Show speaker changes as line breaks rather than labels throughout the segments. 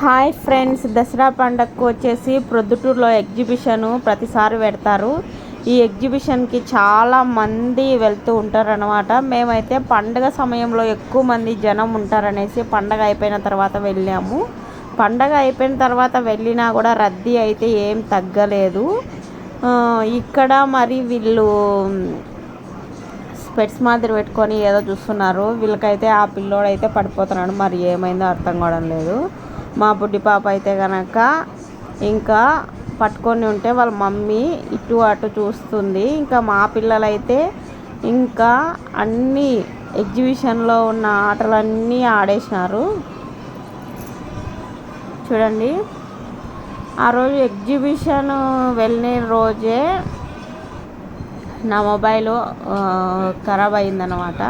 Hi friends, Dasara పండగకు వచ్చేసి ప్రొద్దుటూరులో ఎగ్జిబిషను ప్రతిసారి పెడతారు. ఈ ఎగ్జిబిషన్కి చాలా మంది వెళ్తూ ఉంటారు అన్నమాట. మేమైతే పండగ సమయంలో ఎక్కువ మంది జనం ఉంటారనేసి పండగ అయిపోయిన తర్వాత వెళ్ళాము. పండగ అయిపోయిన తర్వాత వెళ్ళినా కూడా రద్దీ అయితే ఏం తగ్గలేదు. ఇక్కడ మరి వీళ్ళు స్పెట్స్ మాదిరి పెట్టుకొని ఏదో చూస్తున్నారు. వీళ్ళకైతే ఆ పిల్లోడైతే పడిపోతున్నాడు, మరి ఏమైందో అర్థం కావడం లేదు. మా బుడ్డి పాప అయితే కనుక ఇంకా పట్టుకొని ఉంటే వాళ్ళ మమ్మీ ఇటు అటు చూస్తుంది. ఇంకా మా పిల్లలైతే ఇంకా అన్ని ఎగ్జిబిషన్లో ఉన్న ఆటలన్నీ ఆడేసినారు. చూడండి, ఆ రోజు ఎగ్జిబిషన్ వెళ్ళిన రోజే నా మొబైల్ ఖరాబ్ అయిందనమాట.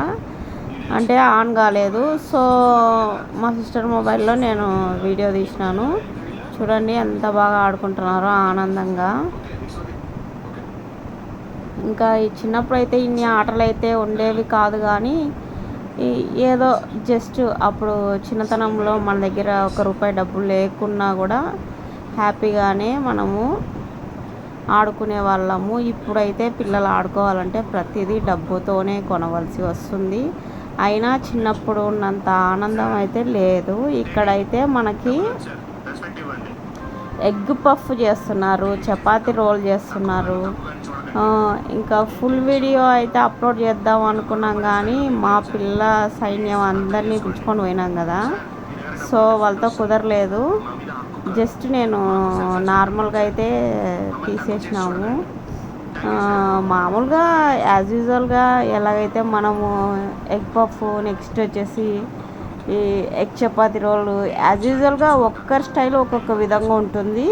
అంటే ఆన్ కాలేదు. సో మా సిస్టర్ మొబైల్లో నేను వీడియో తీసినాను. చూడండి ఎంత బాగా ఆడుకుంటున్నారో ఆనందంగా. ఇంకా ఈ చిన్నప్పుడు అయితే ఇన్ని ఆటలు అయితే ఉండేవి కాదు, కానీ ఏదో జస్ట్ అప్పుడు చిన్నతనంలో మన దగ్గర ₹1 డబ్బులు లేకున్నా కూడా హ్యాపీగానే మనము ఆడుకునే వాళ్ళము. ఇప్పుడైతే పిల్లలు ఆడుకోవాలంటే ప్రతిదీ డబ్బుతోనే కొనవలసి వస్తుంది. అయినా చిన్నప్పుడు ఉన్నంత ఆనందం అయితే లేదు. ఇక్కడైతే మనకి ఎగ్ పఫ్ చేస్తున్నారు, చపాతీ రోల్ చేస్తున్నారు. ఇంకా ఫుల్ వీడియో అయితే అప్లోడ్ చేద్దాం అనుకున్నాం, కానీ మా పిల్ల సైన్యం అందరినీ పిలుచుకొని పోయినాం కదా, సో వాళ్ళతో కుదరలేదు. జస్ట్ నేను నార్మల్గా అయితే తీసేసినాము. మామూలుగా యాజ్ యూజువల్గా ఎలాగైతే మనము ఎగ్ పఫ్, నెక్స్ట్ వచ్చేసి ఈ ఎగ్ చపాతీ రోలు యాజ్ యూజువల్గా ఒక్కరి స్టైల్ ఒక్కొక్క విధంగా ఉంటుంది.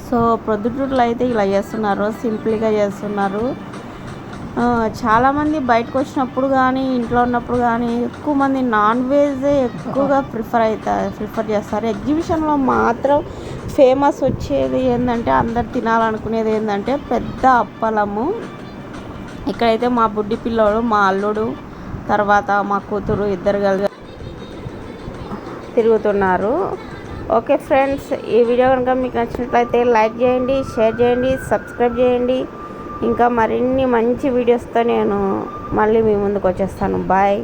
సో ప్రొద్దుటూరులో అయితే ఇలా చేస్తున్నారు, సింపుల్గా చేస్తున్నారు. చాలామంది బయటకు వచ్చినప్పుడు కానీ ఇంట్లో ఉన్నప్పుడు కానీ ఎక్కువ మంది నాన్ వెజే ఎక్కువగా ప్రిఫర్ చేస్తారు. ఎగ్జిబిషన్లో మాత్రం ఫేమస్ వచ్చేది ఏంటంటే, అందరు తినాలనుకునేది ఏంటంటే పెద్ద అప్పలము. ఇక్కడైతే మా బుడ్డి పిల్లోడు, మా అల్లుడు, తర్వాత మా కూతురు ఇద్దరు కలిసి తిరుగుతున్నారు. ఓకే ఫ్రెండ్స్, ఈ వీడియో కనుక మీకు నచ్చినట్లయితే లైక్ చేయండి, షేర్ చేయండి, సబ్స్క్రైబ్ చేయండి. ఇంకా మరిన్ని మంచి వీడియోస్తో నేను మళ్ళీ మీ ముందుకు వచ్చేస్తాను. బాయ్.